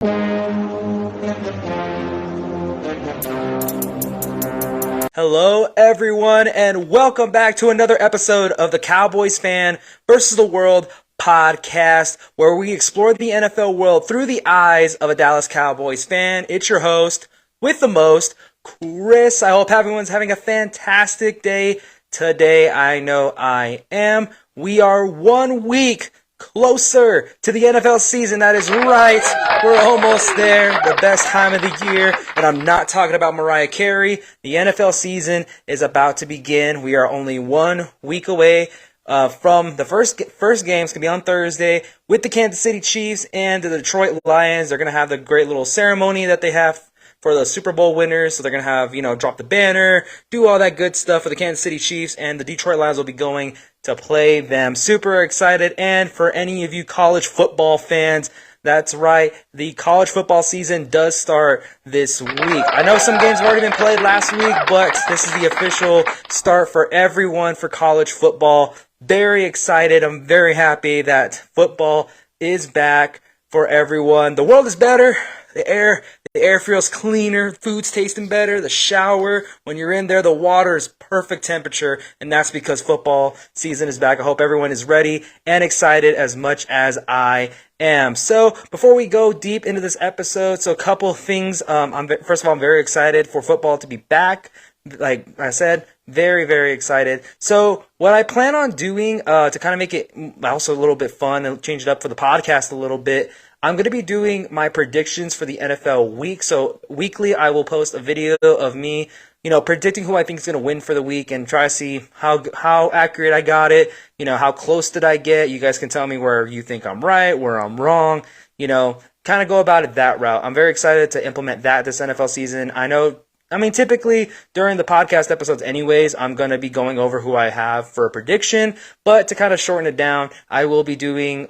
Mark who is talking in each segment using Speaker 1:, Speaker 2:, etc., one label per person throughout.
Speaker 1: Hello, everyone, and welcome back to another episode of the Cowboys Fan versus the World podcast, where we explore the NFL world through the eyes of a Dallas Cowboys fan. It's your host with the most, Chris. I hope everyone's having a fantastic day today. I know I am. We are 1 week closer to the NFL season. That is right. We're almost there. The best time of the year. And I'm not talking about Mariah Carey. The NFL season is about to begin. We are only 1 week away from the first game. It's going to be on Thursday with the Kansas City Chiefs and the Detroit Lions. They're going to have the great little ceremony that they have for the Super Bowl winners. So they're going to have, drop the banner, do all that good stuff for the Kansas City Chiefs, and the Detroit Lions will be going to play them. Super excited. And for any of you college football fans, that's right, the college football season does start this week. I know some games have already been played last week, but this is the official start for everyone for college football. Very excited. I'm very happy that football is back for everyone. The world is better. The air feels cleaner, food's tasting better, the shower, when you're in there, the water is perfect temperature, and that's because football season is back. I hope everyone is ready and excited as much as I am. So, before we go deep into this episode, a couple of things. First of all, I'm very excited for football to be back. Like I said, very, very excited. So, what I plan on doing to kind of make it also a little bit fun and change it up for the podcast a little bit, I'm going to be doing my predictions for the NFL week. So weekly, I will post a video of me, predicting who I think is going to win for the week and try to see how accurate I got it. How close did I get? You guys can tell me where you think I'm right, where I'm wrong. Kind of go about it that route. I'm very excited to implement that this NFL season. Typically during the podcast episodes anyways, I'm going to be going over who I have for a prediction, but to kind of shorten it down, I will be doing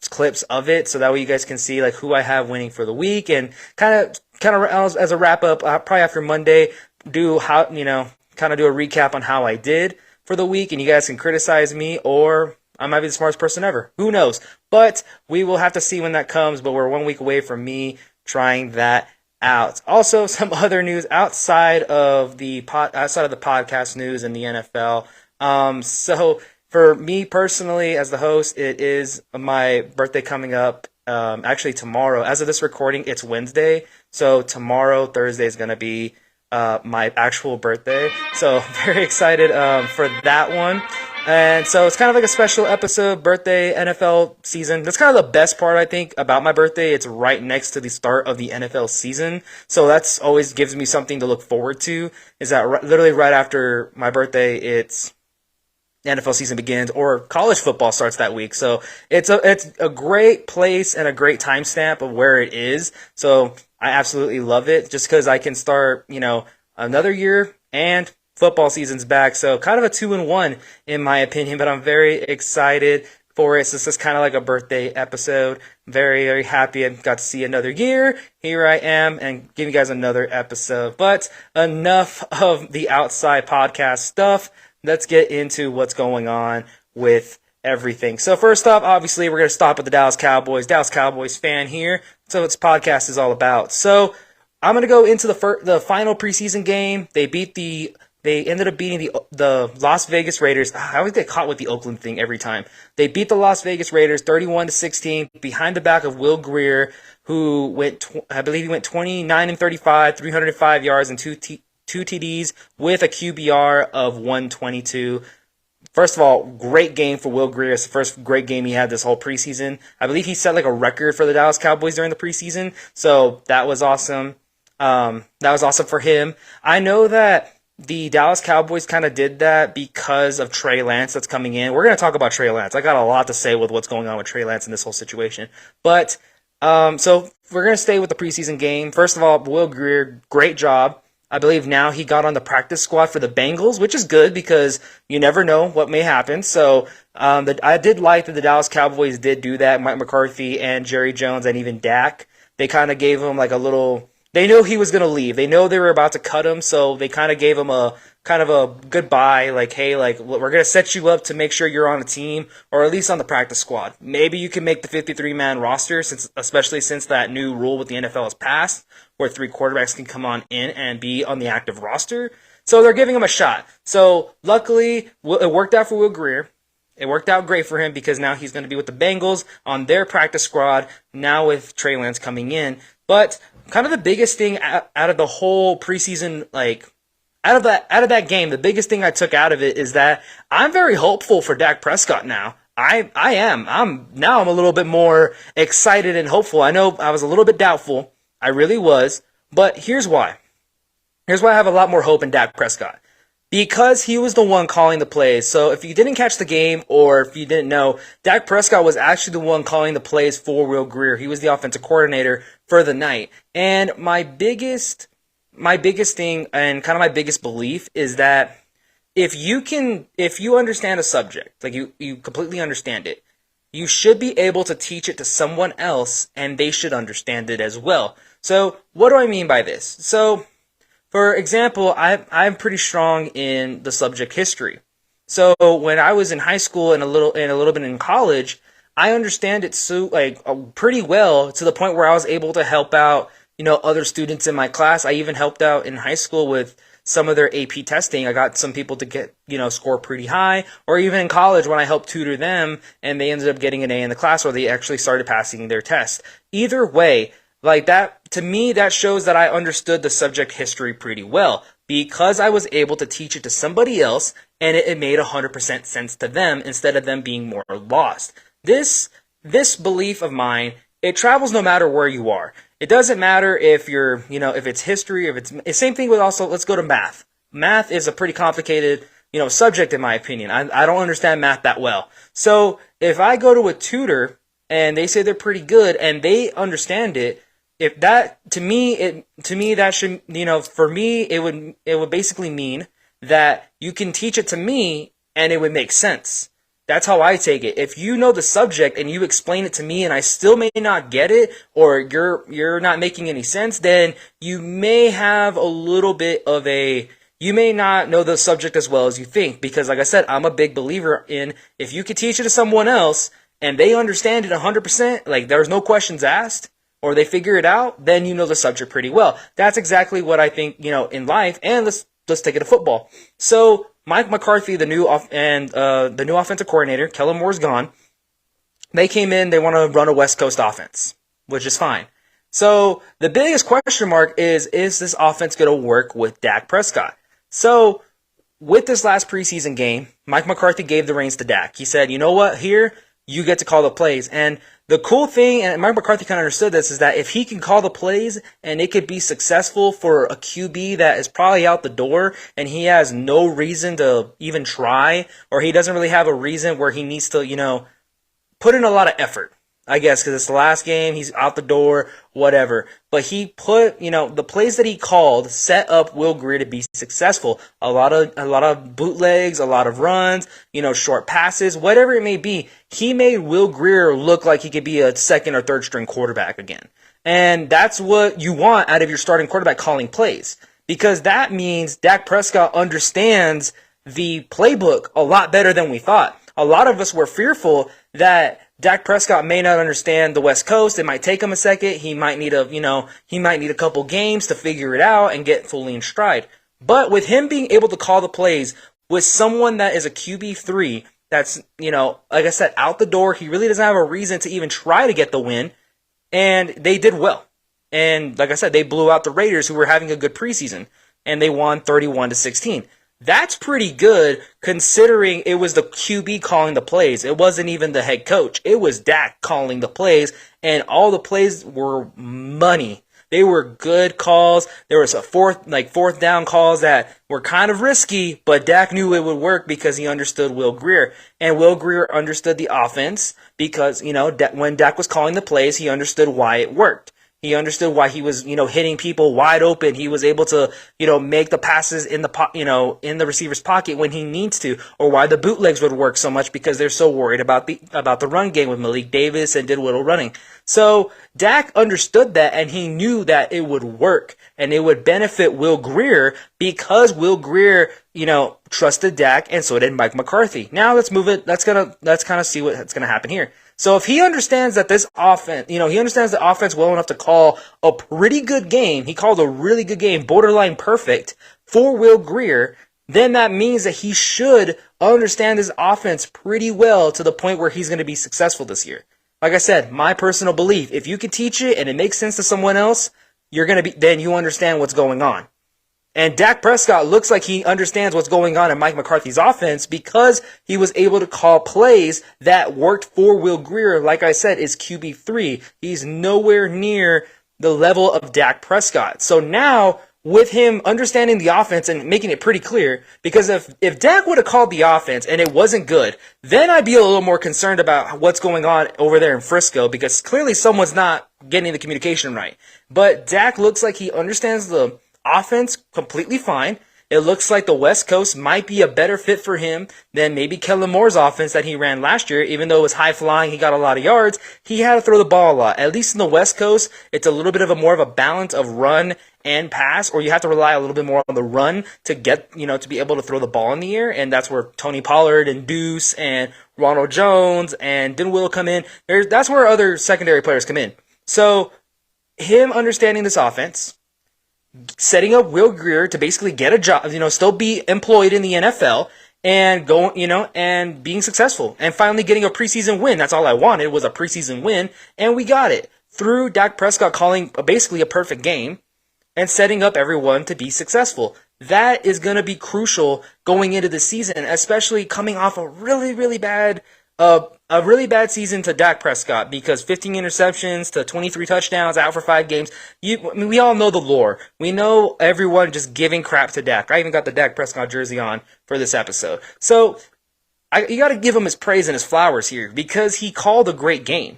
Speaker 1: clips of it so that way you guys can see like who I have winning for the week, and kind of as a wrap up, probably after Monday, do a recap on how I did for the week, and you guys can criticize me, or I might be the smartest person ever. Who knows? But we will have to see when that comes, but we're 1 week away from me trying that out. Also, some other news outside of the podcast news and the NFL. So for me personally, as the host, it is my birthday coming up. Actually, tomorrow. As of this recording, it's Wednesday. So tomorrow, Thursday, is going to be my actual birthday. So very excited for that one. And so it's kind of like a special episode, birthday, NFL season. That's kind of the best part, I think, about my birthday. It's right next to the start of the NFL season. So that's always gives me something to look forward to, is that literally right after my birthday, it's NFL season begins, or college football starts that week. So it's a great place and a great timestamp of where it is. So I absolutely love it, just because I can start, another year and football season's back. So kind of a 2-in-1 in my opinion, but I'm very excited for it. So this is kind of like a birthday episode. Very, very happy I got to see another year. Here I am and give you guys another episode. But enough of the outside podcast stuff. Let's get into what's going on with everything. So first off, obviously, we're going to stop at the Dallas Cowboys. Dallas Cowboys fan here. So what this podcast is all about. So I'm going to go into the final preseason game. They ended up beating the Las Vegas Raiders. I always get caught with the Oakland thing every time. They beat the Las Vegas Raiders 31-16 behind the back of Will Grier, who I believe he went 29-35, 305 yards and two TDs with a QBR of 122. First of all, great game for Will Grier. It's the first great game he had this whole preseason. I believe he set like a record for the Dallas Cowboys during the preseason, so that was awesome. That was awesome for him. I know that the Dallas Cowboys kind of did that because of Trey Lance that's coming in. We're going to talk about Trey Lance. I got a lot to say with what's going on with Trey Lance in this whole situation. But, so we're going to stay with the preseason game. First of all, Will Grier, great job. I believe now he got on the practice squad for the Bengals, which is good because you never know what may happen. So I did like that the Dallas Cowboys did do that. Mike McCarthy and Jerry Jones and even Dak, they kind of gave him like a little they know he was going to leave. They know they were about to cut him, so they kind of gave him a kind of a goodbye, like, hey, like, we're going to set you up to make sure you're on a team, or at least on the practice squad. Maybe you can make the 53-man roster, especially since that new rule with the NFL has passed, where 3 quarterbacks can come on in and be on the active roster. So they're giving him a shot. So luckily, it worked out for Will Grier. It worked out great for him because now he's going to be with the Bengals on their practice squad, now with Trey Lance coming in. But kind of the biggest thing out of the whole preseason, like, out of that game, the biggest thing I took out of it is that I'm very hopeful for Dak Prescott now. I am. I'm a little bit more excited and hopeful. I know I was a little bit doubtful. I really was. But here's why. Here's why I have a lot more hope in Dak Prescott. Because he was the one calling the plays. So if you didn't catch the game, or if you didn't know, Dak Prescott was actually the one calling the plays for Will Grier. He was the offensive coordinator for the night. And my biggest thing and kind of my biggest belief is that if you understand a subject, like you completely understand it, you should be able to teach it to someone else and they should understand it as well. So what do I mean by this? So for example, I'm pretty strong in the subject history. So when I was in high school and a little bit in college, I understand it pretty well, to the point where I was able to help out, other students in my class. I even helped out in high school with some of their AP testing. I got some people to get, score pretty high, or even in college when I helped tutor them and they ended up getting an A in the class, or they actually started passing their test. Either way, like that, to me, that shows that I understood the subject history pretty well, because I was able to teach it to somebody else and it made 100% sense to them instead of them being more lost. This belief of mine, it travels no matter where you are. It doesn't matter if you're, if it's history, if it's same thing with also, let's go to math. Math is a pretty complicated, subject in my opinion. I don't understand math that well. So if I go to a tutor and they say they're pretty good and they understand it, if that, to me that should, for me, it would basically mean that you can teach it to me and it would make sense. That's how I take it. If you know the subject and you explain it to me and I still may not get it, or you're not making any sense, then you may have a little bit of you may not know the subject as well as you think. Because like I said, I'm a big believer in, if you could teach it to someone else and they understand it 100%, like there's no questions asked, or they figure it out, then you know the subject pretty well. That's exactly what I think, in life. And let's take it to football. So Mike McCarthy, the new offensive coordinator, Kellen Moore's gone. They came in, they want to run a West Coast offense, which is fine. So the biggest question mark is this offense going to work with Dak Prescott? So with this last preseason game, Mike McCarthy gave the reins to Dak. He said, you know what, here, you get to call the plays. And the cool thing, and Mike McCarthy kind of understood this, is that if he can call the plays and it could be successful for a QB that is probably out the door and he has no reason to even try, or he doesn't really have a reason where he needs to, put in a lot of effort, I guess, because it's the last game, he's out the door, whatever. But he put, the plays that he called set up Will Grier to be successful. A lot of bootlegs, a lot of runs, short passes, whatever it may be. He made Will Grier look like he could be a second or third string quarterback again. And that's what you want out of your starting quarterback, calling plays. Because that means Dak Prescott understands the playbook a lot better than we thought. A lot of us were fearful that Dak Prescott may not understand the West Coast. It might take him a second. He might need a couple games to figure it out and get fully in stride. But with him being able to call the plays with someone that is a QB3, that's, like I said, out the door, he really doesn't have a reason to even try to get the win. And they did well. And like I said, they blew out the Raiders, who were having a good preseason, and they won 31-16. That's pretty good, considering it was the QB calling the plays. It wasn't even the head coach. It was Dak calling the plays, and all the plays were money. They were good calls. There was a fourth down calls that were kind of risky, but Dak knew it would work because he understood Will Grier. And Will Grier understood the offense because, when Dak was calling the plays, he understood why it worked. He understood why he was, hitting people wide open. He was able to, make the passes in the, in the receiver's pocket when he needs to, or why the bootlegs would work so much because they're so worried about the run game with Malik Davis and Whittle running. So Dak understood that, and he knew that it would work and it would benefit Will Grier because Will Grier, trusted Dak, and so did Mike McCarthy. Now let's move it. Let's kind of see what's gonna happen here. So if he understands that this offense, he understands the offense well enough to call a pretty good game, he called a really good game, borderline perfect for Will Grier, then that means that he should understand his offense pretty well to the point where he's going to be successful this year. Like I said, my personal belief, if you can teach it and it makes sense to someone else, then you understand what's going on. And Dak Prescott looks like he understands what's going on in Mike McCarthy's offense because he was able to call plays that worked for Will Grier. Like I said, is QB3. He's nowhere near the level of Dak Prescott. So now, with him understanding the offense and making it pretty clear, because if Dak would have called the offense and it wasn't good, then I'd be a little more concerned about what's going on over there in Frisco, because clearly someone's not getting the communication right. But Dak looks like he understands the offense completely fine. It looks like the West Coast might be a better fit for him than maybe Kellen Moore's offense that he ran last year. Even though it was high flying, he got a lot of yards, he had to throw the ball a lot. At least in the West Coast, it's a little bit of more of a balance of run and pass, or you have to rely a little bit more on the run to get, to be able to throw the ball in the air. And that's where Tony Pollard and Deuce and Ronald Jones and Will come in. That's where other secondary players come in. So him understanding this offense, setting up Will Grier to basically get a job, still be employed in the NFL and and being successful and finally getting a preseason win. That's all I wanted, was a preseason win, and we got it through Dak Prescott calling basically a perfect game and setting up everyone to be successful. That is going to be crucial going into the season, especially coming off a really bad season to Dak Prescott, because 15 interceptions to 23 touchdowns, out for 5 games. We all know the lore. We know everyone just giving crap to Dak. I even got the Dak Prescott jersey on for this episode. So you got to give him his praise and his flowers here, because he called a great game.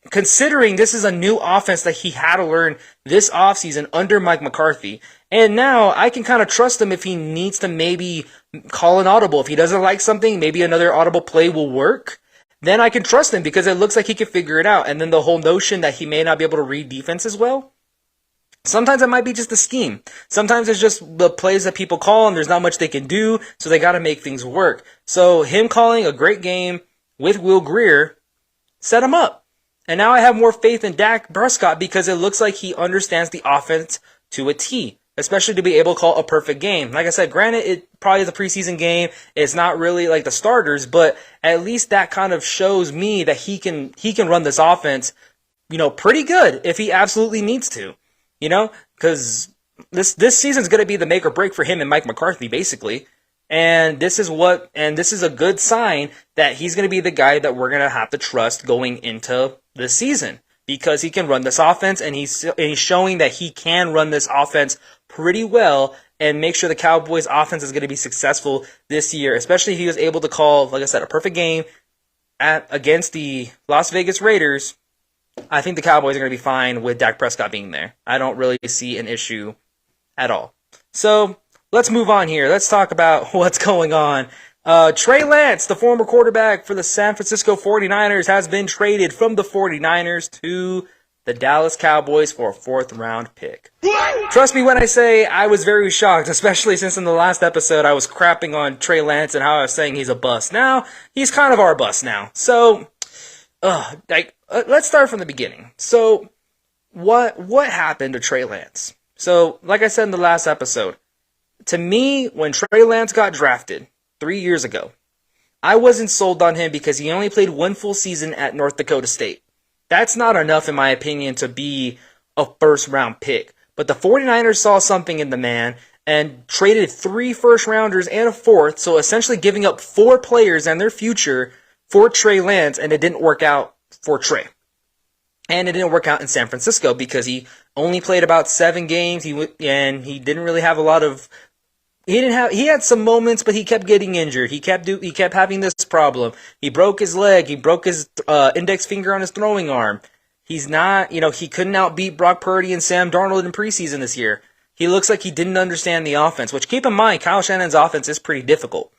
Speaker 1: Considering this is a new offense that he had to learn this offseason under Mike McCarthy. And now I can kind of trust him if he needs to maybe call an audible. If he doesn't like something, maybe another audible play will work. Then I can trust him because it looks like he can figure it out. And then the whole notion that he may not be able to read defense as well. Sometimes it might be just a scheme. Sometimes it's just the plays that people call and there's not much they can do, so they got to make things work. So him calling a great game with Will Grier set him up. And now I have more faith in Dak Prescott because it looks like he understands the offense to a T, especially to be able to call a perfect game. Like I said, granted, it probably is a preseason game. It's not really like the starters, but at least that kind of shows me that he can run this offense, pretty good if he absolutely needs to, because this season's going to be the make or break for him and Mike McCarthy, basically. And this is a good sign that he's going to be the guy that we're going to have to trust going into this season, because he can run this offense, and he's showing that he can run this offense pretty well and make sure the Cowboys offense is going to be successful this year, especially if he was able to call, like I said, a perfect game against the Las Vegas Raiders. I think the Cowboys are going to be fine with Dak Prescott being there. I don't really see an issue at all. So let's move on here. Let's talk about what's going on. Trey Lance, the former quarterback for the San Francisco 49ers, has been traded from the 49ers to the Dallas Cowboys for a 4th-round pick. Trust me when I say I was very shocked, especially since in the last episode I was crapping on Trey Lance and how I was saying he's a bust. Now, he's kind of our bust now. So, let's start from the beginning. So, what happened to Trey Lance? So, like I said in the last episode, to me, when Trey Lance got drafted 3 years ago, I wasn't sold on him because he only played 1 full season at North Dakota State. That's not enough, in my opinion, to be a 1st-round pick. But the 49ers saw something in the man and traded 3 first-rounders and a 4th, so essentially giving up 4 players and their future for Trey Lance, and it didn't work out for Trey. And it didn't work out in San Francisco because he only played about 7 games, and he didn't really have a lot of... He had some moments, but he kept getting injured. He kept having this problem. He broke his leg. He broke his index finger on his throwing arm. He's not, he couldn't outbeat Brock Purdy and Sam Darnold in preseason this year. He looks like he didn't understand the offense, which keep in mind, Kyle Shanahan's offense is pretty difficult.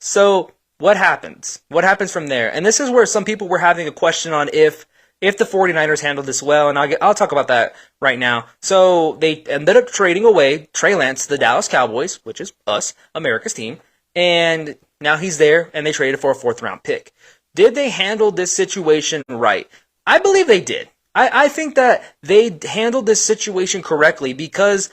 Speaker 1: So what happens? What happens from there? And this is where some people were having a question on if the 49ers handled this well, and I'll talk about that right now. So they ended up trading away Trey Lance to the Dallas Cowboys, which is us, America's team, and now he's there, and they traded for a 4th-round pick. Did they handle this situation right? I believe they did. I think that they handled this situation correctly because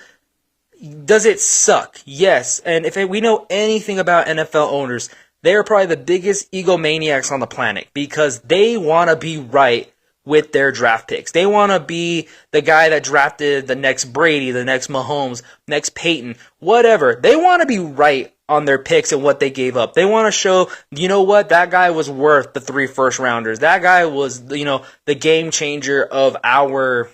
Speaker 1: does it suck? Yes. And if we know anything about NFL owners, they are probably the biggest egomaniacs on the planet because they want to be right with their draft picks. They want to be the guy that drafted the next Brady, the next Mahomes, next Peyton, whatever. They want to be right on their picks and what they gave up. They want to show, you know what, that guy was worth the 3 first-rounders. That guy was, the game changer of our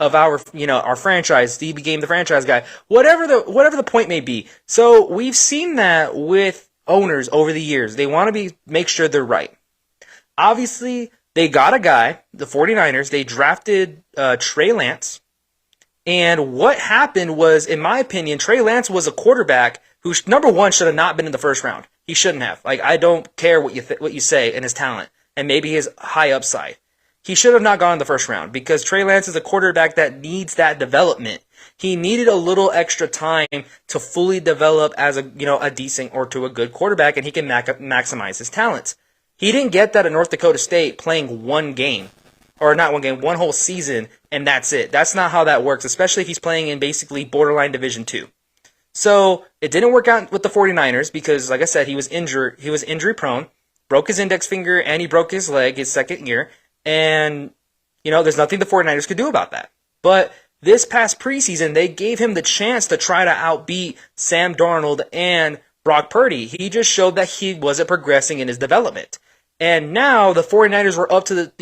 Speaker 1: our franchise. He became the franchise guy. Whatever the point may be. So we've seen that with owners over the years. They want to make sure they're right. Obviously, they got a guy, the 49ers, they drafted Trey Lance. And what happened was, in my opinion, Trey Lance was a quarterback who, number one, should have not been in the first round. He shouldn't have. I don't care what you say in his talent and maybe his high upside. He should have not gone in the first round because Trey Lance is a quarterback that needs that development. He needed a little extra time to fully develop as a decent or to a good quarterback, and he can maximize his talents. He didn't get that at North Dakota State playing one game, or not one game, one whole season, and that's it. That's not how that works, especially if he's playing in basically borderline Division II. So it didn't work out with the 49ers because, like I said, he was injured. He was injury prone, broke his index finger, and he broke his leg his second year. And, there's nothing the 49ers could do about that. But this past preseason, they gave him the chance to try to outbeat Sam Darnold and Brock Purdy. He just showed that he wasn't progressing in his development. And now the 49ers were up to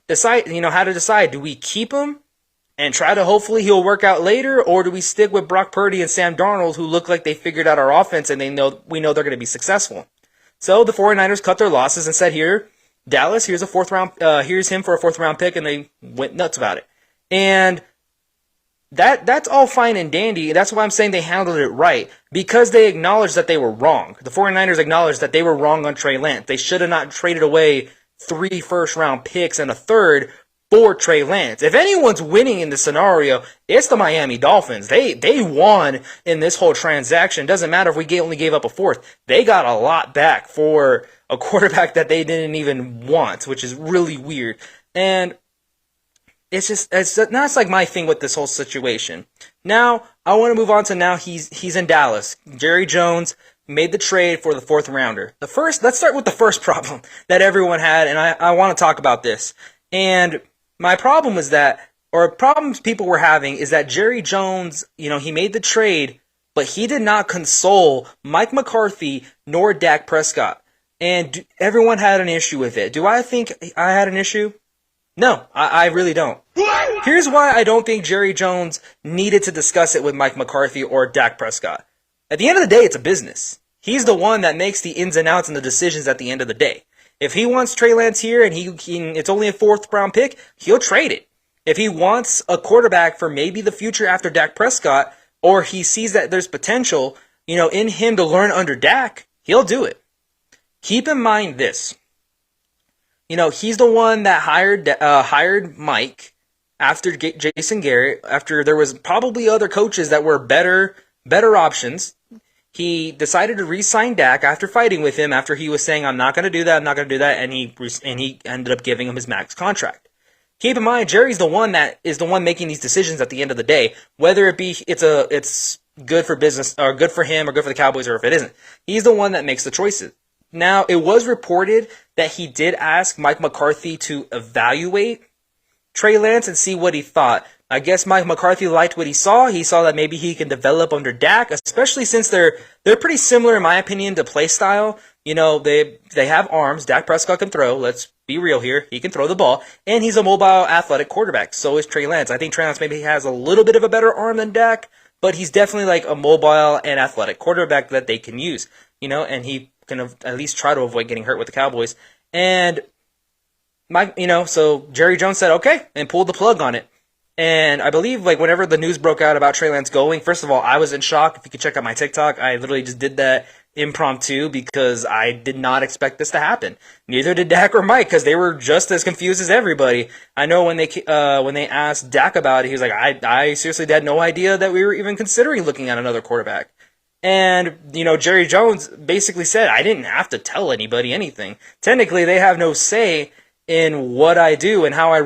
Speaker 1: decide how to decide. Do we keep him and try to hopefully he'll work out later, or do we stick with Brock Purdy and Sam Darnold, who look like they figured out our offense and we know they're going to be successful? So the 49ers cut their losses and said, here, Dallas, here's here's him for a 4th-round pick, and they went nuts about it. And that's all fine and dandy. That's why I'm saying they handled it right, because they acknowledged that they were wrong. The 49ers acknowledged that they were wrong on Trey Lance. They should have not traded away 3 first-round picks and a 3rd for Trey Lance. If anyone's winning in this scenario, it's the Miami Dolphins. They won in this whole transaction. Doesn't matter if we only gave up a 4th. They got a lot back for a quarterback that they didn't even want, which is really weird. And it's like my thing with this whole situation. Now, I want to move on to now he's in Dallas. Jerry Jones made the trade for the 4th rounder. Let's start with the first problem that everyone had, and I want to talk about this. And my problem is problems people were having is that Jerry Jones, he made the trade, but he did not console Mike McCarthy nor Dak Prescott. And everyone had an issue with it. Do I think I had an issue? No, I really don't. Here's why I don't think Jerry Jones needed to discuss it with Mike McCarthy or Dak Prescott. At the end of the day, it's a business. He's the one that makes the ins and outs and the decisions at the end of the day. If he wants Trey Lance here and it's only a 4th-round pick, he'll trade it. If he wants a quarterback for maybe the future after Dak Prescott, or he sees that there's potential, in him to learn under Dak, he'll do it. Keep in mind this. He's the one that hired Mike after Jason Garrett, after there was probably other coaches that were better options. He decided to re-sign Dak after fighting with him, after he was saying, I'm not going to do that, and he ended up giving him his max contract. Keep in mind, Jerry's the one that is the one making these decisions at the end of the day, whether it be it's good for business, or good for him, or good for the Cowboys, or if it isn't. He's the one that makes the choices. Now, it was reported that he did ask Mike McCarthy to evaluate Trey Lance and see what he thought. I guess Mike McCarthy liked what he saw. He saw that maybe he can develop under Dak, especially since they're pretty similar, in my opinion, to play style. They have arms. Dak Prescott can throw. Let's be real here. He can throw the ball. And he's a mobile, athletic quarterback. So is Trey Lance. I think Trey Lance maybe has a little bit of a better arm than Dak, but he's definitely like a mobile and athletic quarterback that they can use. And he can at least try to avoid getting hurt with the Cowboys. And So Jerry Jones said okay and pulled the plug on it. And I believe like whenever the news broke out about Trey Lance going, first of all, I was in shock. If you could check out my TikTok, I literally just did that impromptu because I did not expect this to happen. Neither did Dak or Mike because they were just as confused as everybody. I know when they asked Dak about it, he was like, I seriously had no idea that we were even considering looking at another quarterback. And, Jerry Jones basically said, I didn't have to tell anybody anything. Technically, they have no say in what I do and how I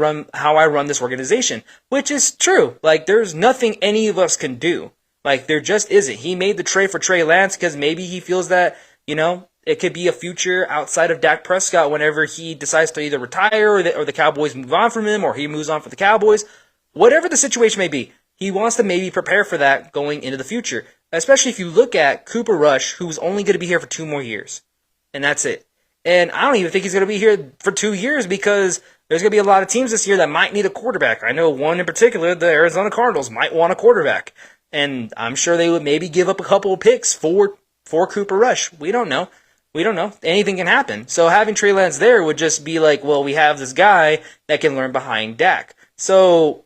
Speaker 1: run this organization, which is true. Like, there's nothing any of us can do. Like, there just isn't. He made the trade for Trey Lance because maybe he feels that, it could be a future outside of Dak Prescott whenever he decides to either retire or the Cowboys move on from him or he moves on for the Cowboys. Whatever the situation may be, he wants to maybe prepare for that going into the future. Especially if you look at Cooper Rush, who's only going to be here for 2 more years. And that's it. And I don't even think he's going to be here for 2 years because there's going to be a lot of teams this year that might need a quarterback. I know one in particular, the Arizona Cardinals, might want a quarterback. And I'm sure they would maybe give up a couple of picks for Cooper Rush. We don't know. Anything can happen. So having Trey Lance there would just be like, well, we have this guy that can learn behind Dak. So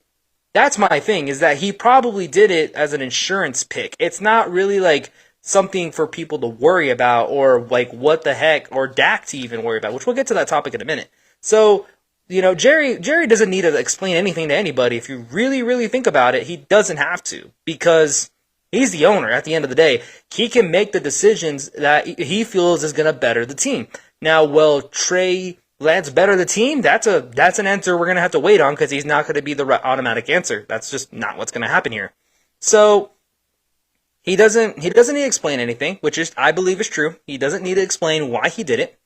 Speaker 1: that's my thing, is that he probably did it as an insurance pick. It's not really like something for people to worry about or like what the heck, or Dak to even worry about, which we'll get to that topic in a minute. So, Jerry doesn't need to explain anything to anybody. If you really, really think about it, he doesn't have to because he's the owner at the end of the day. He can make the decisions that he feels is going to better the team. Now, will Trey Lance better the team? That's an answer we're going to have to wait on because he's not going to be the automatic answer. That's just not what's going to happen here. So he doesn't need to explain anything, which is I believe is true. He doesn't need to explain why he did it.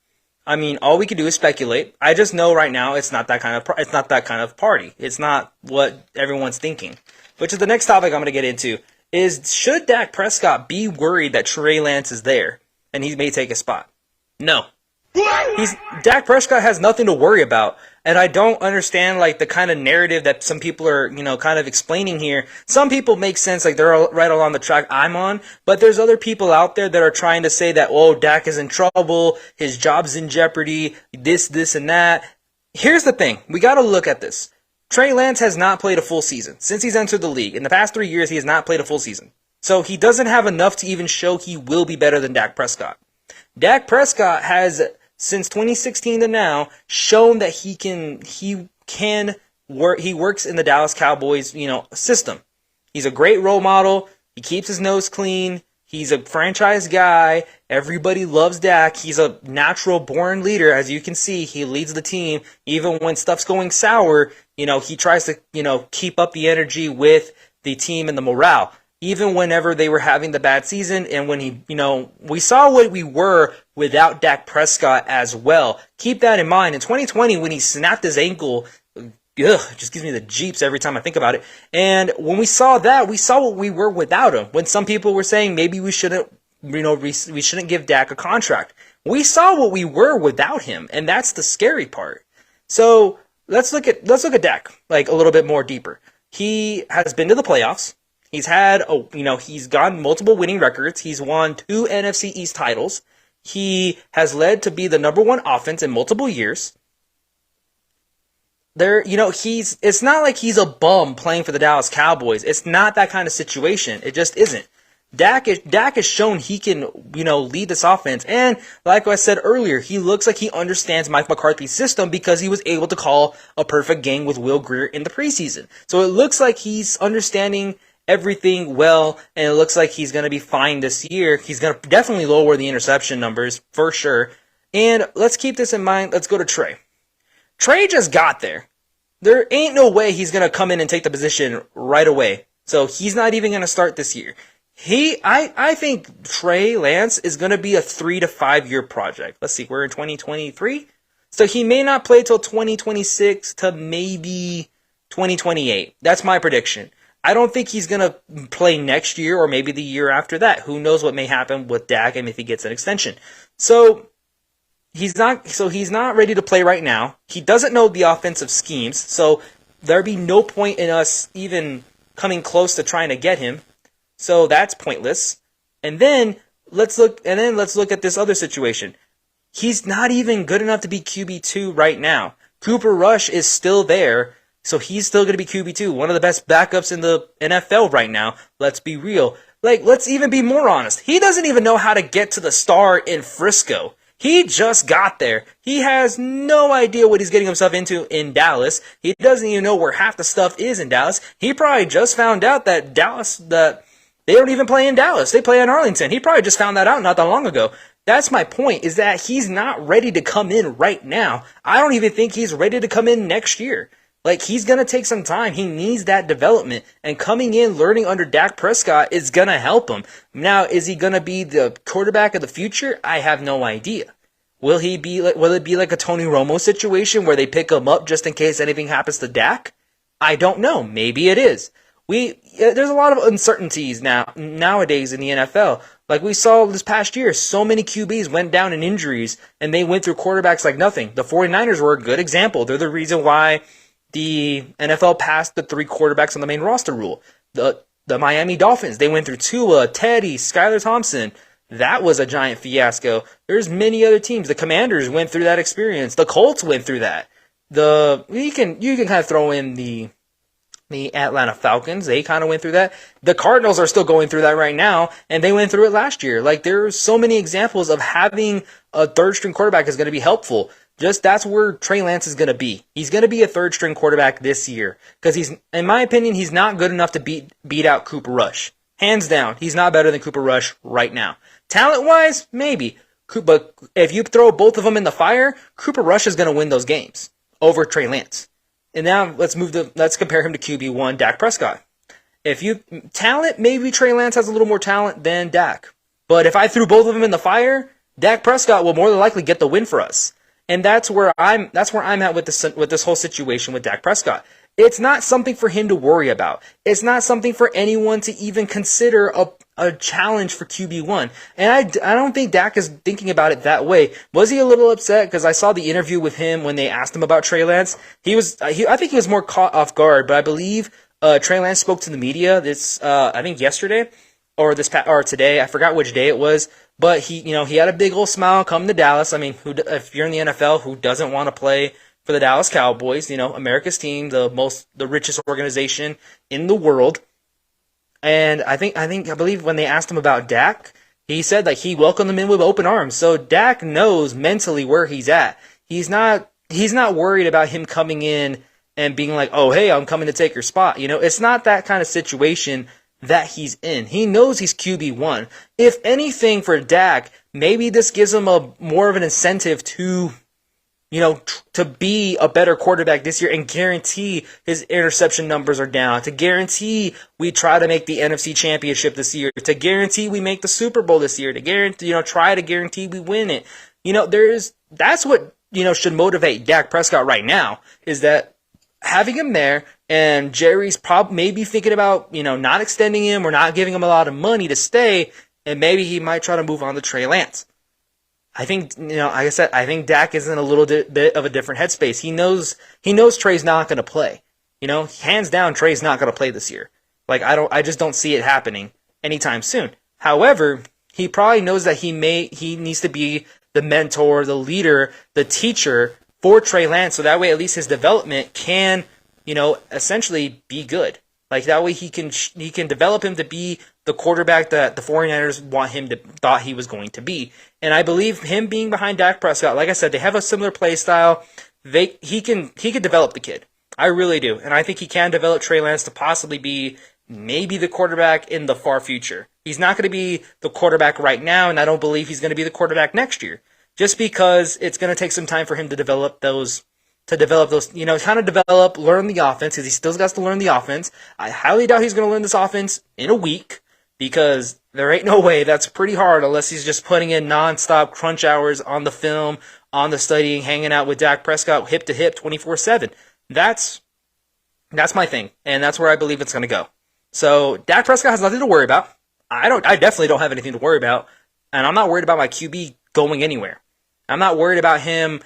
Speaker 1: I mean, all we can do is speculate. I just know right now it's not that kind of party. It's not what everyone's thinking. Which is the next topic I'm going to get into is, should Dak Prescott be worried that Trey Lance is there and he may take a spot? No. Dak Prescott has nothing to worry about. And I don't understand like the kind of narrative that some people are, kind of explaining here. Some people make sense, like they're right along the track I'm on, but there's other people out there that are trying to say that, oh, Dak is in trouble, his job's in jeopardy, this, and that. Here's the thing. We got to look at this. Trey Lance has not played a full season since he's entered the league. In the past 3 years, he has not played a full season. So he doesn't have enough to even show he will be better than Dak Prescott. Dak Prescott has, since 2016 to now, shown that he can work. He works in the Dallas Cowboys, system. He's a great role model. He keeps his nose clean. He's a franchise guy. Everybody loves Dak. He's a natural born leader. As you can see, he leads the team. Even when stuff's going sour, he tries to, keep up the energy with the team and the morale. Even whenever they were having the bad season and when he, we saw what we were without Dak Prescott as well. Keep that in mind. In 2020, when he snapped his ankle, it just gives me the jeeps every time I think about it. And when we saw that, we saw what we were without him. When some people were saying maybe we shouldn't, we shouldn't give Dak a contract. We saw what we were without him, and that's the scary part. So let's look at Dak like a little bit more deeper. He has been to the playoffs. He's had, he's gotten multiple winning records. He's won 2 NFC East titles. He has led to be the number 1 offense in multiple years. It's not like he's a bum playing for the Dallas Cowboys. It's not that kind of situation. It just isn't. Dak has shown he can, lead this offense. And like I said earlier, he looks like he understands Mike McCarthy's system because he was able to call a perfect game with Will Grier in the preseason. So it looks like he's understanding everything well, and it looks like he's going to be fine this year. He's going to definitely lower the interception numbers, for sure. And let's keep this in mind. Let's go to Trey. Trey just got there. There ain't no way he's going to come in and take the position right away. So he's not even going to start this year. I think Trey Lance is going to be a 3 to 5 year project. Let's see, we're in 2023. So he may not play till 2026 to maybe 2028. That's my prediction. I don't think he's going to play next year or maybe the year after that. Who knows what may happen with Dak and if he gets an extension. So he's not ready to play right now. He doesn't know the offensive schemes. So there'd be no point in us even coming close to trying to get him. So that's pointless. And then let's look at this other situation. He's not even good enough to be QB2 right now. Cooper Rush is still there, so he's still going to be QB2, one of the best backups in the NFL right now. Let's be real. Like, let's even be more honest. He doesn't even know how to get to the star in Frisco. He just got there. He has no idea what he's getting himself into in Dallas. He doesn't even know where half the stuff is in Dallas. He probably just found out that they don't even play in Dallas. They play in Arlington. He probably just found that out not that long ago. That's my point, is that he's not ready to come in right now. I don't even think he's ready to come in next year. Like, he's going to take some time. He needs that development. And coming in, learning under Dak Prescott is going to help him. Now, is he going to be the quarterback of the future? I have no idea. Will it be like a Tony Romo situation where they pick him up just in case anything happens to Dak? I don't know. Maybe it is. There's a lot of uncertainties nowadays in the NFL. Like we saw this past year, so many QBs went down in injuries, and they went through quarterbacks like nothing. The 49ers were a good example. They're the reason why the NFL passed the 3 quarterbacks on the main roster rule. The Miami Dolphins, they went through Tua, Teddy, Skylar Thompson. That was a giant fiasco. There's many other teams. The Commanders went through that experience. The Colts went through that. You can kind of throw in the Atlanta Falcons. They kind of went through that. The Cardinals are still going through that right now, and they went through it last year. Like, there's so many examples of having a third-string quarterback is going to be helpful. Just that's where Trey Lance is going to be. He's going to be a third-string quarterback this year because in my opinion, he's not good enough to beat out Cooper Rush. Hands down, he's not better than Cooper Rush right now. Talent-wise, maybe. But if you throw both of them in the fire, Cooper Rush is going to win those games over Trey Lance. And now let's compare him to QB1, Dak Prescott. Talent, maybe Trey Lance has a little more talent than Dak. But if I threw both of them in the fire, Dak Prescott will more than likely get the win for us. And that's where I'm at with this whole situation with Dak Prescott. It's not something for him to worry about. It's not something for anyone to even consider a challenge for QB1. And I don't think Dak is thinking about it that way. Was he a little upset? Because I saw the interview with him when they asked him about Trey Lance. I think he was more caught off guard, but I believe Trey Lance spoke to the media I think yesterday or today. I forgot which day it was. But he had a big old smile coming to Dallas. I mean, if you're in the NFL, who doesn't want to play for the Dallas Cowboys, America's team, the richest organization in the world. And I believe when they asked him about Dak, he said that he welcomed them in with open arms. So Dak knows mentally where he's at. He's not worried about him coming in and being like, "Oh, hey, I'm coming to take your spot." It's not that kind of situation that he's in. He knows he's QB1. If anything for Dak, maybe this gives him more of an incentive to be a better quarterback this year and guarantee his interception numbers are down, to guarantee we try to make the NFC Championship this year, to guarantee we make the Super Bowl this year, to guarantee, try to guarantee we win it. That's what, should motivate Dak Prescott right now, is that having him there, and Jerry's maybe thinking about, not extending him or not giving him a lot of money to stay, and maybe he might try to move on to Trey Lance. I think, like I said, I think Dak is in a little bit of a different headspace. He knows Trey's not going to play. Hands down, Trey's not going to play this year. Like, I just don't see it happening anytime soon. However, he probably knows that he needs to be the mentor, the leader, the teacher for Trey Lance, so that way at least his development can, essentially be good. Like, that way he can develop him to be the quarterback that the 49ers thought he was going to be. And I believe him being behind Dak Prescott, like I said, they have a similar play style. He can develop the kid. I really do. And I think he can develop Trey Lance to possibly be maybe the quarterback in the far future. He's not going to be the quarterback right now, and I don't believe he's going to be the quarterback next year. Just because it's going to take some time for him to develop those, learn the offense, because he still got to learn the offense. I highly doubt he's going to learn this offense in a week, because there ain't no way. That's pretty hard unless he's just putting in nonstop crunch hours on the film, on the studying, hanging out with Dak Prescott hip to hip 24/7. That's my thing, and that's where I believe it's going to go. So Dak Prescott has nothing to worry about. I definitely don't have anything to worry about, and I'm not worried about my QB going anywhere. I'm not worried about him,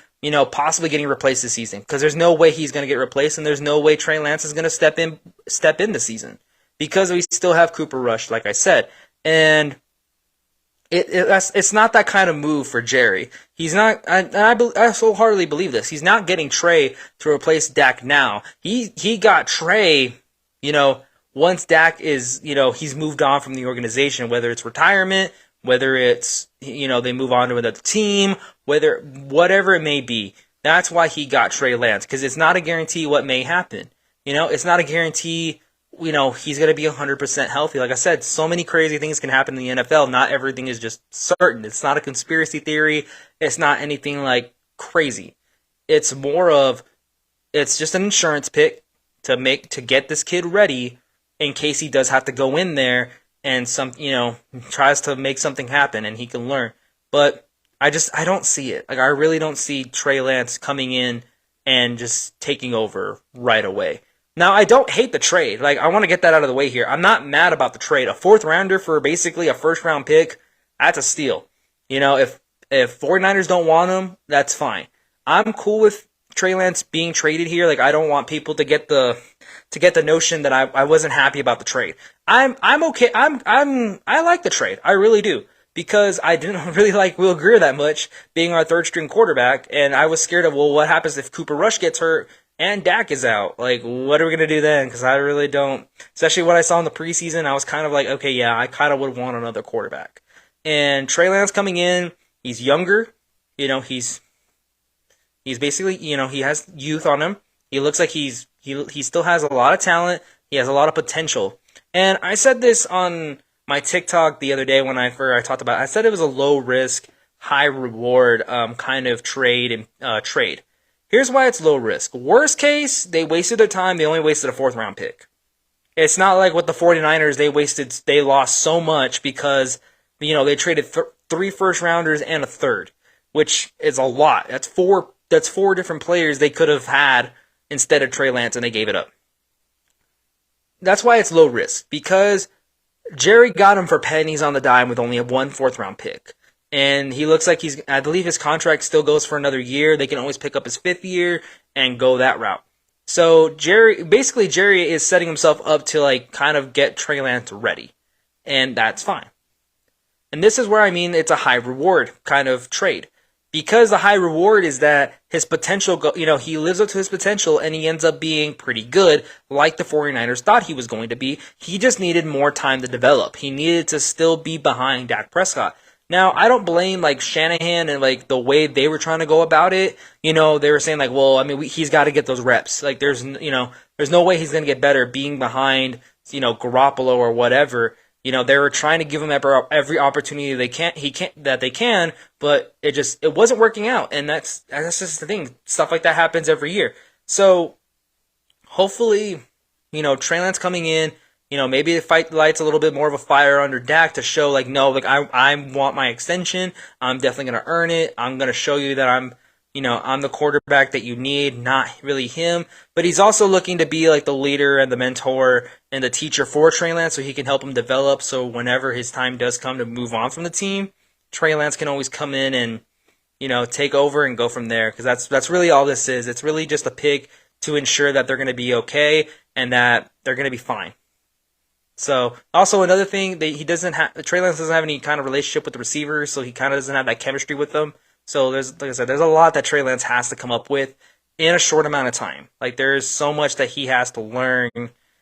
Speaker 1: possibly getting replaced this season, because there's no way he's going to get replaced, and there's no way Trey Lance is going to step in this season, because we still have Cooper Rush, like I said. And it's not that kind of move for Jerry. He's not. I so heartily believe this. He's not getting Trey to replace Dak now. He got Trey. You know, once Dak is, he's moved on from the organization, whether it's retirement, whether it's, they move on to another team, whatever it may be. That's why he got Trey Lance, because it's not a guarantee what may happen. It's not a guarantee, he's going to be 100% healthy. Like I said, so many crazy things can happen in the NFL. Not everything is just certain. It's not a conspiracy theory. It's not anything like crazy. It's just an insurance pick to get this kid ready in case he does have to go in there and tries to make something happen and he can learn. But I don't see it. Like, I really don't see Trey Lance coming in and just taking over right away. Now, I don't hate the trade. Like, I want to get that out of the way here. I'm not mad about the trade. A fourth rounder for basically a first round pick, that's a steal. If 49ers don't want him, that's fine. I'm cool with Trey Lance being traded here. Like, I don't want people to get the notion that I wasn't happy about the trade. I'm okay. I like the trade. I really do. Because I didn't really like Will Grier that much being our third string quarterback, and I was scared of, well, what happens if Cooper Rush gets hurt and Dak is out? Like, what are we going to do then? Because I really don't, especially what I saw in the preseason, I was kind of like, okay, yeah, I kind of would want another quarterback. And Trey Lance coming in, he's younger, he's basically, he has youth on him. He looks like he still has a lot of talent. He has a lot of potential. And I said this on my TikTok the other day when I talked about it. I said it was a low risk, high reward kind of trade. Here's why it's low risk. Worst case, they wasted their time. They only wasted a fourth round pick. It's not like with the 49ers, they lost so much because, they traded 3 first rounders and a third, which is a lot. That's four different players they could have had instead of Trey Lance, and they gave it up. That's why it's low risk, because Jerry got him for pennies on the dime with only one fourth round pick. And he looks like I believe his contract still goes for another year. They can always pick up his 5th year and go that route. So Jerry is setting himself up to kind of get Trey Lance ready. And that's fine. And this is where I mean it's a high reward kind of trade. Because the high reward is that his potential, he lives up to his potential and he ends up being pretty good, like the 49ers thought he was going to be. He just needed more time to develop. He needed to still be behind Dak Prescott. Now, I don't blame Shanahan and the way they were trying to go about it. They were saying he's got to get those reps. There's no way he's going to get better being behind, Garoppolo or whatever. They were trying to give him every opportunity they can, but it wasn't working out, and that's just the thing. Stuff like that happens every year. So hopefully, Trey Lance coming in, maybe the fight lights a little bit more of a fire under Dak to show I want my extension. I'm definitely gonna earn it. I'm gonna show you that I'm the quarterback that you need, not really him. But he's also looking to be the leader and the mentor and the teacher for Trey Lance so he can help him develop. So whenever his time does come to move on from the team, Trey Lance can always come in and, take over and go from there. Because that's really all this is. It's really just a pick to ensure that they're going to be okay and that they're going to be fine. So also another thing, Trey Lance doesn't have any kind of relationship with the receivers, so he kind of doesn't have that chemistry with them. So there's a lot that Trey Lance has to come up with in a short amount of time. There's so much that he has to learn,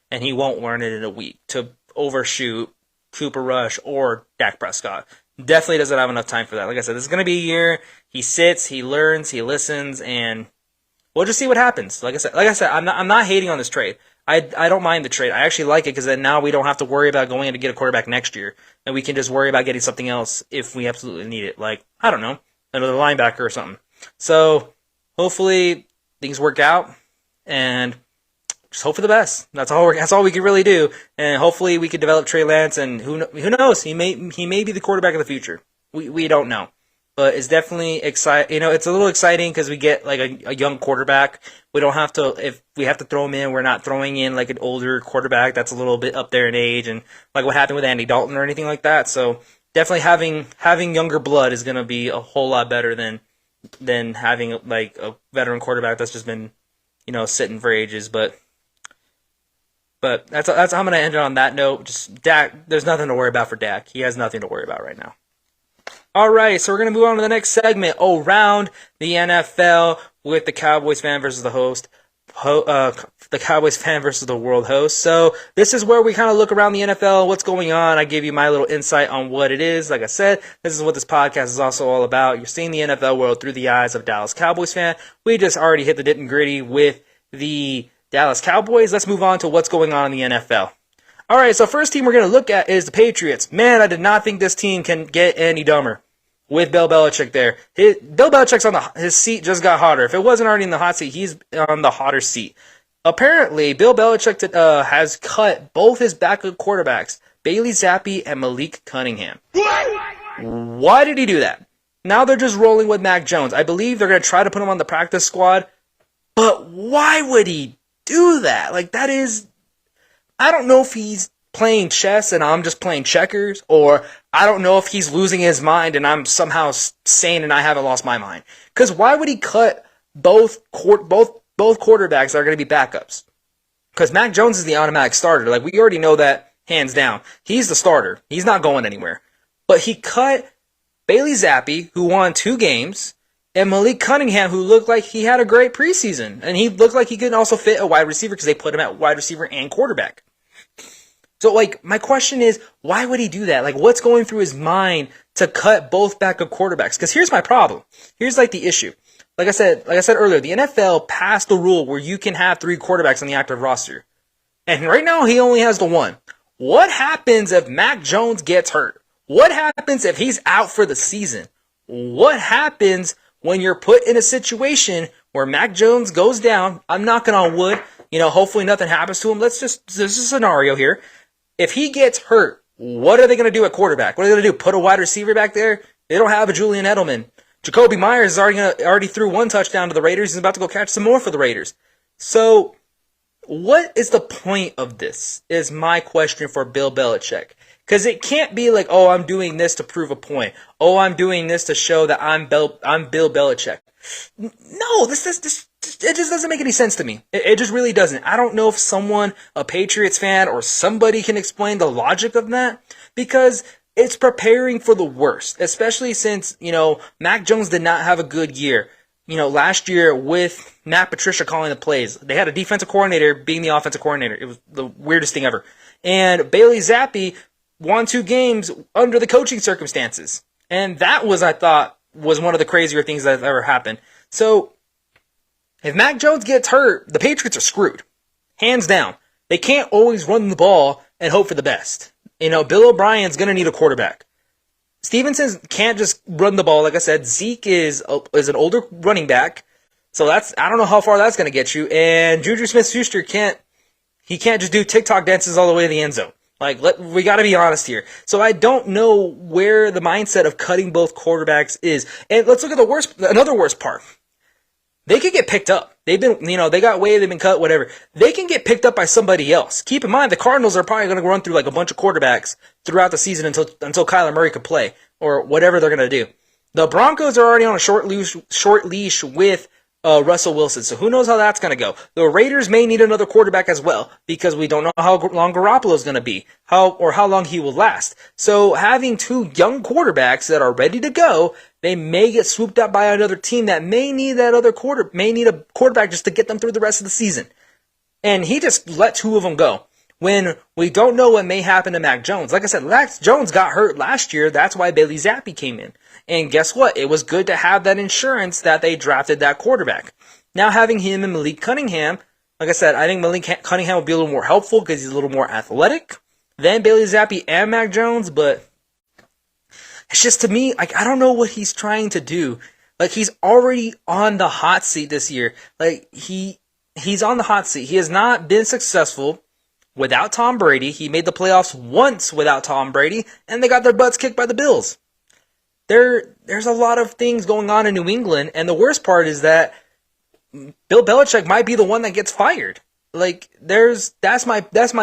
Speaker 1: and he won't learn it in a week to overshoot Cooper Rush or Dak Prescott. Definitely doesn't have enough time for that. Like I said, this is going to be a year. He sits, he learns, he listens, and we'll just see what happens. Like I said, I'm not hating on this trade. I don't mind the trade. I actually like it because then now we don't have to worry about going in to get a quarterback next year, and we can just worry about getting something else if we absolutely need it. I don't know, another linebacker or something. So hopefully things work out, and just hope for the best. That's all we can really do. And hopefully we can develop Trey Lance, and who knows? He may be the quarterback of the future. We don't know, but it's definitely exciting. It's a little exciting because we get a young quarterback. We don't have to, if we have to throw him in, we're not throwing in an older quarterback that's a little bit up there in age, and what happened with Andy Dalton or anything like that. So definitely having younger blood is going to be a whole lot better than having a veteran quarterback that's just been sitting for ages. But that's I'm going to end it on that note. Just Dak, there's nothing to worry about for Dak. He has nothing to worry about right now. All right, so we're going to move on to the next segment, around the NFL, with the Cowboys fan versus the host. The Cowboys fan versus the world host. So this is where we kind of look around the NFL, what's going on. I give you my little insight on what it is. Like I said, this is what this podcast is also all about. You're seeing the NFL world through the eyes of a Dallas Cowboys fan. We just already hit the nitty gritty with the Dallas Cowboys. Let's move on to what's going on in the NFL. All right, so first team we're going to look at is the Patriots. Man, I did not think this team can get any dumber with Bill Belichick there. Bill Belichick's his seat just got hotter. If it wasn't already in the hot seat, he's on the hotter seat. Apparently, Bill Belichick has cut both his backup quarterbacks, Bailey Zappi and Malik Cunningham. Why did he do that? Now they're just rolling with Mac Jones. I believe they're going to try to put him on the practice squad, but why would he do that? Like, that is... I don't know if he's playing chess and I'm just playing checkers, or I don't know if he's losing his mind and I'm somehow sane and I haven't lost my mind. Because why would he cut both quarterbacks that are going to be backups? Because Mac Jones is the automatic starter. Like, we already know that hands down. He's the starter. He's not going anywhere. But he cut Bailey Zappi, who won 2 games, and Malik Cunningham, who looked like he had a great preseason. And he looked like he could also fit a wide receiver because they put him at wide receiver and quarterback. So, like, my question is, why would he do that? Like, what's going through his mind to cut both backup quarterbacks? Because here's my problem. Here's, like, the issue. Like I said earlier, the NFL passed the rule where you can have 3 quarterbacks on the active roster. And right now, he only has the 1. What happens if Mac Jones gets hurt? What happens if he's out for the season? What happens when you're put in a situation where Mac Jones goes down? I'm knocking on wood. Hopefully nothing happens to him. This is a scenario here. If he gets hurt, what are they going to do at quarterback? What are they going to do? Put a wide receiver back there? They don't have a Julian Edelman. Jacoby Myers is already threw 1 touchdown to the Raiders. He's about to go catch some more for the Raiders. So, what is the point of this, is my question for Bill Belichick. Because it can't be like, oh, I'm doing this to prove a point. Oh, I'm doing this to show that I'm Bill Belichick. No, this it just doesn't make any sense to me. It just really doesn't. I don't know if someone, a Patriots fan or somebody, can explain the logic of that, because it's preparing for the worst, especially since, Mac Jones did not have a good year. Last year with Matt Patricia calling the plays, they had a defensive coordinator being the offensive coordinator. It was the weirdest thing ever. And Bailey Zappi won 2 games under the coaching circumstances. And that was, I thought, was one of the crazier things that have ever happened. So, if Mac Jones gets hurt, the Patriots are screwed. Hands down. They can't always run the ball and hope for the best. Bill O'Brien's going to need a quarterback. Stevenson can't just run the ball. Like I said, Zeke is an older running back. So I don't know how far that's going to get you. And Juju Smith-Schuster can't just do TikTok dances all the way to the end zone. We got to be honest here. So I don't know where the mindset of cutting both quarterbacks is. And let's look at another worst part. They could get picked up. They've been, they got waived, they've been cut, whatever. They can get picked up by somebody else. Keep in mind, the Cardinals are probably going to run through like a bunch of quarterbacks throughout the season until Kyler Murray could play, or whatever they're going to do. The Broncos are already on a short leash with Russell Wilson, so who knows how that's going to go. The Raiders may need another quarterback as well, because we don't know how long Garoppolo's going to be, how long he will last. So having 2 young quarterbacks that are ready to go, they may get swooped up by another team that may need a quarterback just to get them through the rest of the season. And he just let 2 of them go, when we don't know what may happen to Mac Jones. Like I said, Mac Jones got hurt last year. That's why Bailey Zappi came in. And guess what? It was good to have that insurance that they drafted that quarterback. Now having him and Malik Cunningham, like I said, I think Malik Cunningham will be a little more helpful because he's a little more athletic than Bailey Zappi and Mac Jones, but it's just, to me, I don't know what he's trying to do. He's already on the hot seat this year. He's on the hot seat. He has not been successful without Tom Brady. He made the playoffs once without Tom Brady, and they got their butts kicked by the Bills. There's a lot of things going on in New England, and the worst part is that Bill Belichick might be the one that gets fired. That's my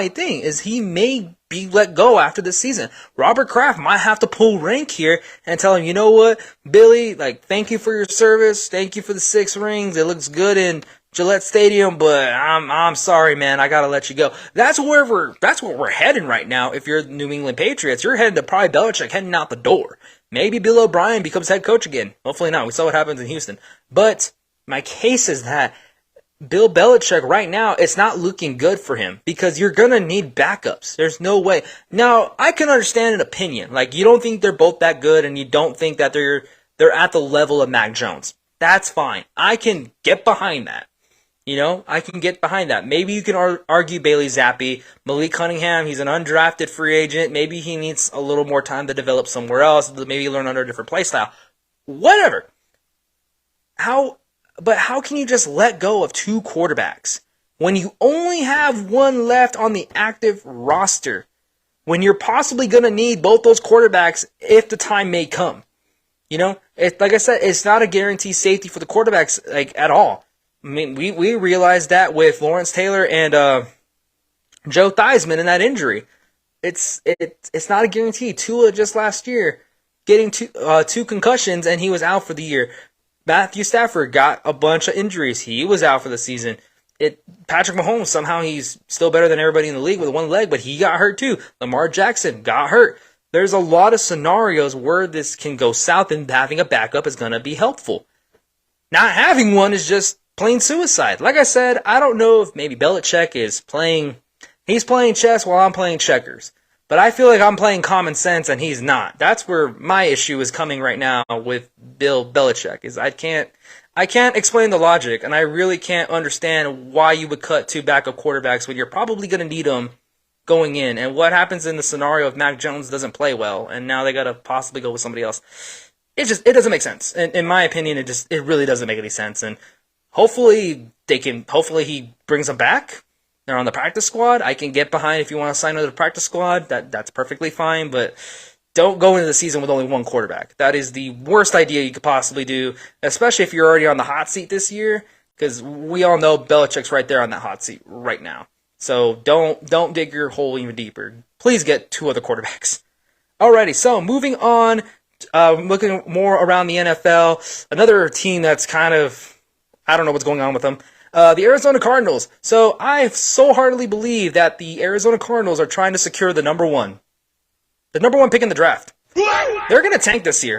Speaker 1: thing, is he may be let go after this season. Robert Kraft might have to pull rank here and tell him, you know what, Billy, thank you for your service. Thank you for the 6 rings. It looks good in Gillette Stadium, but I'm sorry, man. I gotta let you go. That's where we're heading right now. If you're the New England Patriots, you're heading to probably Belichick heading out the door. Maybe Bill O'Brien becomes head coach again. Hopefully not. We saw what happens in Houston. But my case is that Bill Belichick right now, it's not looking good for him because you're going to need backups. There's no way. Now, I can understand an opinion. Like, you don't think they're both that good and you don't think that they're at the level of Mac Jones. That's fine. I can get behind that. I can get behind that. Maybe you can argue Bailey Zappi. Malik Cunningham, he's an undrafted free agent. Maybe he needs a little more time to develop somewhere else. Maybe learn under a different play style. Whatever. But how can you just let go of two quarterbacks when you only have one left on the active roster? When you're possibly going to need both those quarterbacks if the time may come. Like I said, it's not a guaranteed safety for the quarterbacks at all. I mean, we realized that with Lawrence Taylor and Joe Theismann in that injury. It's not a guarantee. Tua just last year getting two concussions and he was out for the year. Matthew Stafford got a bunch of injuries. He was out for the season. Patrick Mahomes, somehow he's still better than everybody in the league with one leg, but he got hurt too. Lamar Jackson got hurt. There's a lot of scenarios where this can go south, and having a backup is going to be helpful. Not having one is just plain suicide. Like I said, I don't know if maybe Belichick he's playing chess while I'm playing checkers. But I feel like I'm playing common sense and he's not. That's where my issue is coming right now with Bill Belichick. Is I can't explain the logic, and I really can't understand why you would cut two backup quarterbacks when you're probably going to need them going in. And what happens in the scenario if Mac Jones doesn't play well and now they got to possibly go with somebody else? It doesn't make sense. In my opinion, it really doesn't make any sense. And hopefully he brings them back. They're on the practice squad. I can get behind if you want to sign to the practice squad. That's perfectly fine, but don't go into the season with only one quarterback. That is the worst idea you could possibly do, especially if you're already on the hot seat this year, because we all know Belichick's right there on that hot seat right now. So don't dig your hole even deeper. Please get two other quarterbacks. Alrighty, so moving on, looking more around the NFL, another team that's kind of, I don't know what's going on with them. The Arizona Cardinals. So I so heartily believe that the Arizona Cardinals are trying to secure the number one pick in the draft. They're going to tank this year.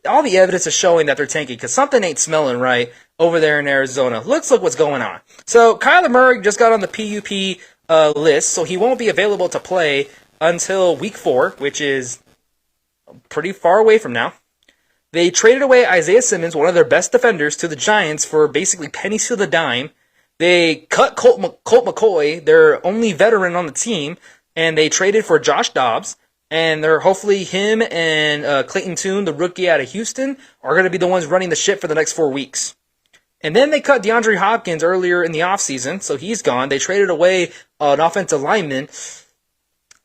Speaker 1: All the evidence is showing that they're tanking because something ain't smelling right over there in Arizona. Let's look what's going on. So Kyler Murray just got on the PUP list, so he won't be available to play until week 4, which is pretty far away from now. They traded away Isaiah Simmons, one of their best defenders, to the Giants for basically pennies to the dime. They cut Colt McCoy, their only veteran on the team, and they traded for Josh Dobbs. And they're hopefully him and Clayton Tune, the rookie out of Houston, are going to be the ones running the ship for the next 4 weeks. And then they cut DeAndre Hopkins earlier in the offseason, so he's gone. They traded away an offensive lineman.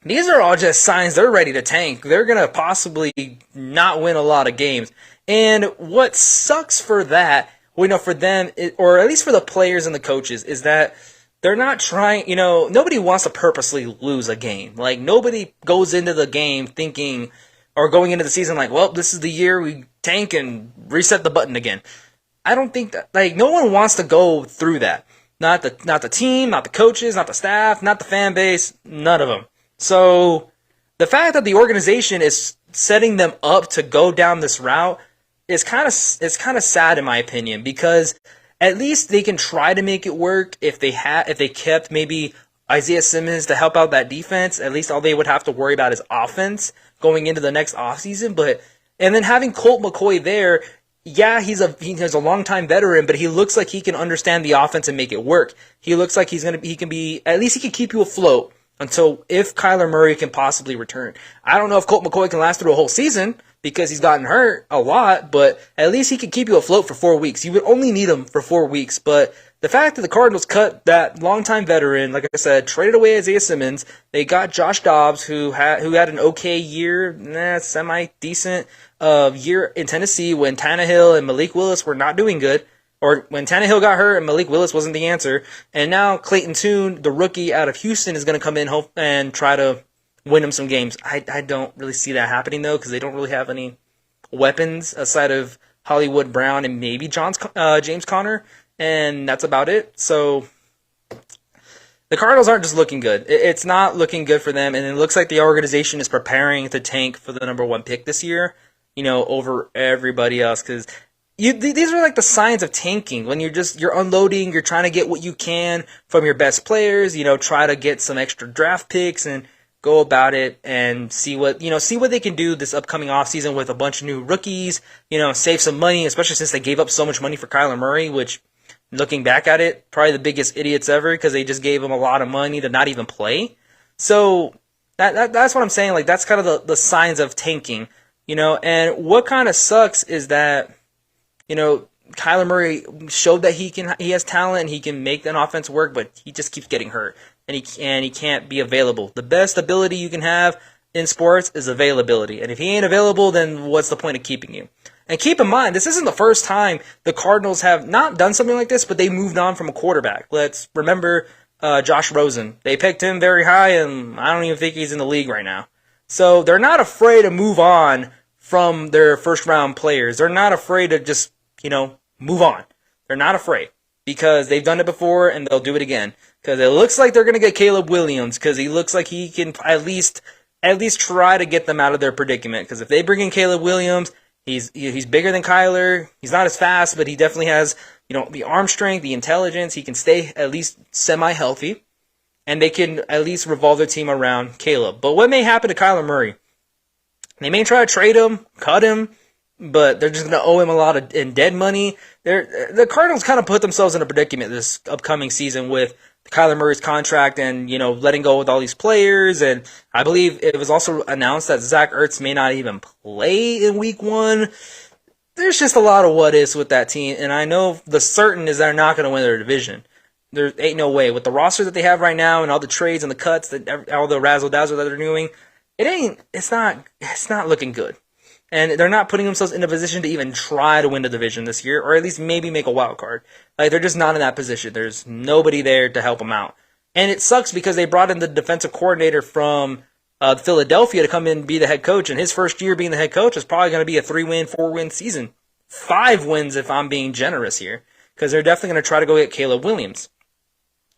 Speaker 1: These are all just signs they're ready to tank. They're going to possibly not win a lot of games. And what sucks for that, for them, or at least for the players and the coaches, is that they're not trying, nobody wants to purposely lose a game. Like, nobody goes into the game thinking, or going into the season like, well, this is the year we tank and reset the button again. I don't think that, no one wants to go through that. Not the team, not the coaches, not the staff, not the fan base, none of them. So the fact that the organization is setting them up to go down this route is kind of sad in my opinion, because at least they can try to make it work if they kept maybe Isaiah Simmons to help out that defense. At least all they would have to worry about is offense going into the next offseason. And then having Colt McCoy there, yeah, he's a longtime veteran, but he looks like he can understand the offense and make it work. He looks like at least he can keep you afloat until if Kyler Murray can possibly return. I don't know if Colt McCoy can last through a whole season because he's gotten hurt a lot, but at least he can keep you afloat for 4 weeks. You would only need him for 4 weeks, but the fact that the Cardinals cut that longtime veteran, like I said, traded away Isaiah Simmons, they got Josh Dobbs, who had an okay year, semi-decent year in Tennessee when Tannehill and Malik Willis were not doing good, or when Tannehill got hurt and Malik Willis wasn't the answer, and now Clayton Tune, the rookie out of Houston, is going to come in and try to win him some games. I don't really see that happening, though, because they don't really have any weapons aside of Hollywood Brown and maybe James Conner. and that's about it. So the Cardinals aren't just looking good. It's not looking good for them, and it looks like the organization is preparing to tank for the number one pick this year, over everybody else, because these are like the signs of tanking, when you're unloading, you're trying to get what you can from your best players, try to get some extra draft picks and go about it and see what they can do this upcoming offseason with a bunch of new rookies, save some money, especially since they gave up so much money for Kyler Murray, which, looking back at it, probably the biggest idiots ever, because they just gave him a lot of money to not even play. So that's what I'm saying. Like, that's kind of the signs of tanking, and what kind of sucks is that, Kyler Murray showed that he has talent and he can make an offense work, but he just keeps getting hurt and he can't be available. The best ability you can have in sports is availability, and if he ain't available, then what's the point of keeping you? And keep in mind, this isn't the first time the Cardinals have not done something like this, but they moved on from a quarterback. Let's remember Josh Rosen. They picked him very high, and I don't even think he's in the league right now. So they're not afraid to move on from their first-round players. They're not afraid to just, move on. They're not afraid, because they've done it before, and they'll do it again. Because it looks like they're going to get Caleb Williams, because he looks like he can at least try to get them out of their predicament. Because if they bring in Caleb Williams, he's bigger than Kyler. He's not as fast, but he definitely has, the arm strength, the intelligence. He can stay at least semi-healthy, and they can at least revolve their team around Caleb. But what may happen to Kyler Murray? They may try to trade him, cut him, but they're just going to owe him a lot in dead money. The Cardinals kind of put themselves in a predicament this upcoming season with Kyler Murray's contract and, letting go with all these players. And I believe it was also announced that Zach Ertz may not even play in week 1. There's just a lot of what-ifs with that team, and I know the certain is they're not going to win their division. There ain't no way. With the roster that they have right now and all the trades and the cuts, all the razzle-dazzle that they're doing, it's not looking good. And they're not putting themselves in a position to even try to win the division this year, or at least maybe make a wild card. Like, they're just not in that position. There's nobody there to help them out. And it sucks because they brought in the defensive coordinator from Philadelphia to come in and be the head coach, and his first year being the head coach is probably going to be a 3-win, 4-win season. 5 wins if I'm being generous here, because they're definitely going to try to go get Caleb Williams.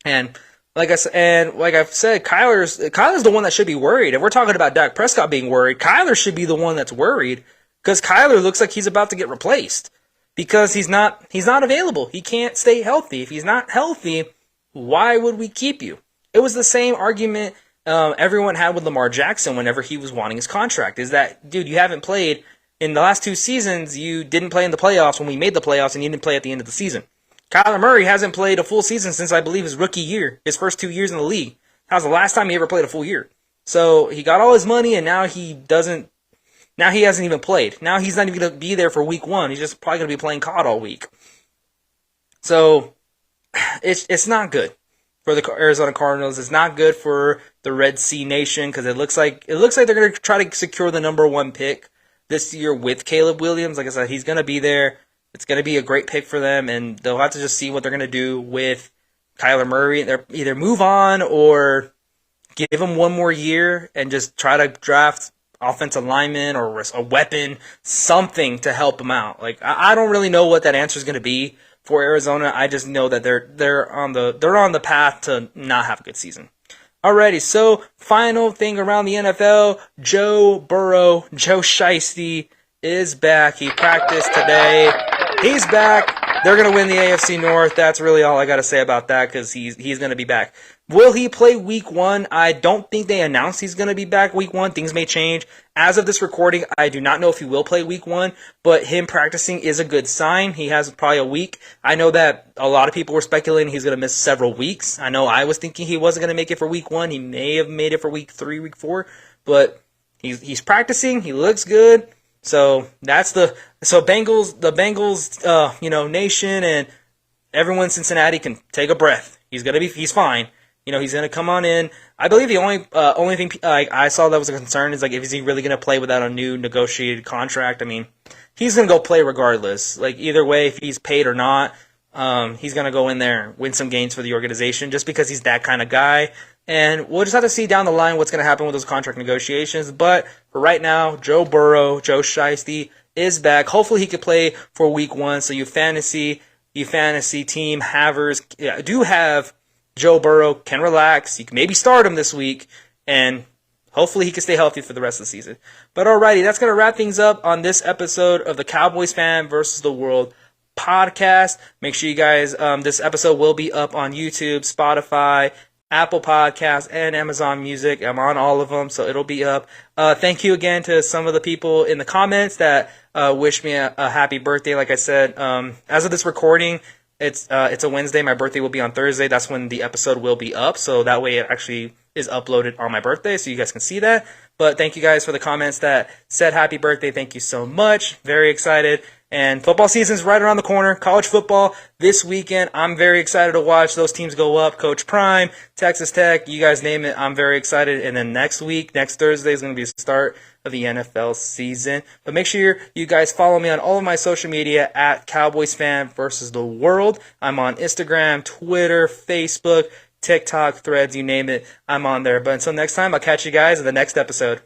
Speaker 1: And like I've said, Kyler's the one that should be worried. If we're talking about Dak Prescott being worried, Kyler should be the one that's worried, because Kyler looks like he's about to get replaced because he's not available. He can't stay healthy. If he's not healthy, why would we keep you? It was the same argument everyone had with Lamar Jackson whenever he was wanting his contract. Is that, dude, you haven't played in the last 2 seasons. You didn't play in the playoffs when we made the playoffs, and you didn't play at the end of the season. Kyler Murray hasn't played a full season since, I believe, his rookie year, his first 2 years in the league. That was the last time he ever played a full year. So he got all his money, and now he hasn't even played. Now he's not even going to be there for week 1. He's just probably going to be playing COD all week. So it's not good for the Arizona Cardinals. It's not good for the Red Sea Nation, because it looks like they're going to try to secure the number 1 pick this year with Caleb Williams. Like I said, he's going to be there. It's going to be a great pick for them, and they'll have to just see what they're going to do with Kyler Murray. They're either move on or give him 1 more year and just try to draft offensive lineman or a weapon, something to help him out. Like, I don't really know what that answer is going to be for Arizona. I just know that they're on the path to not have a good season. Alrighty, so final thing around the NFL: Joe Burrow, Joe Shiesty is back. He practiced today. He's back. They're going to win the AFC North. That's really all I got to say about that, because he's going to be back. Will he play week 1? I don't think they announced he's going to be back week 1. Things may change. As of this recording, I do not know if he will play week 1, but him practicing is a good sign. He has probably a week. I know that a lot of people were speculating he's going to miss several weeks. I know I was thinking he wasn't going to make it for week 1. He may have made it for week 3, week 4, but he's practicing. He looks good. So the Bengals, nation and everyone in Cincinnati can take a breath. He's fine. He's gonna come on in. I believe the only thing I saw that was a concern is, like, is he really gonna play without a new negotiated contract? I mean, he's gonna go play regardless. Like, either way, if he's paid or not, he's gonna go in there, win some games for the organization, just because he's that kind of guy. And we'll just have to see down the line what's going to happen with those contract negotiations. But for right now, Joe Burrow, Joe Shiesty is back. Hopefully he could play for week 1. So you fantasy you fantasy team havers do have Joe Burrow, can relax. You can maybe start him this week, and hopefully he can stay healthy for the rest of the season. But alrighty, that's going to wrap things up on this episode of the Cowboys Fan versus the World podcast. Make sure you guys, this episode will be up on YouTube, Spotify, Apple Podcasts, and Amazon Music. I'm on all of them, so it'll be up. Thank you again to some of the people in the comments that wished me a happy birthday. Like I said, as of this recording, it's a Wednesday. My birthday will be on Thursday. That's when the episode will be up, so that way it actually is uploaded on my birthday, so you guys can see that. But thank you guys for the comments that said happy birthday. Thank you so much. Very excited. And football season's right around the corner. College football this weekend. I'm very excited to watch those teams go up. Coach Prime, Texas Tech, you guys name it. I'm very excited. And then next week, next Thursday is going to be the start of the NFL season. But make sure you guys follow me on all of my social media at Cowboys Fan versus the World. I'm on Instagram, Twitter, Facebook, TikTok, Threads, you name it. I'm on there. But until next time, I'll catch you guys in the next episode.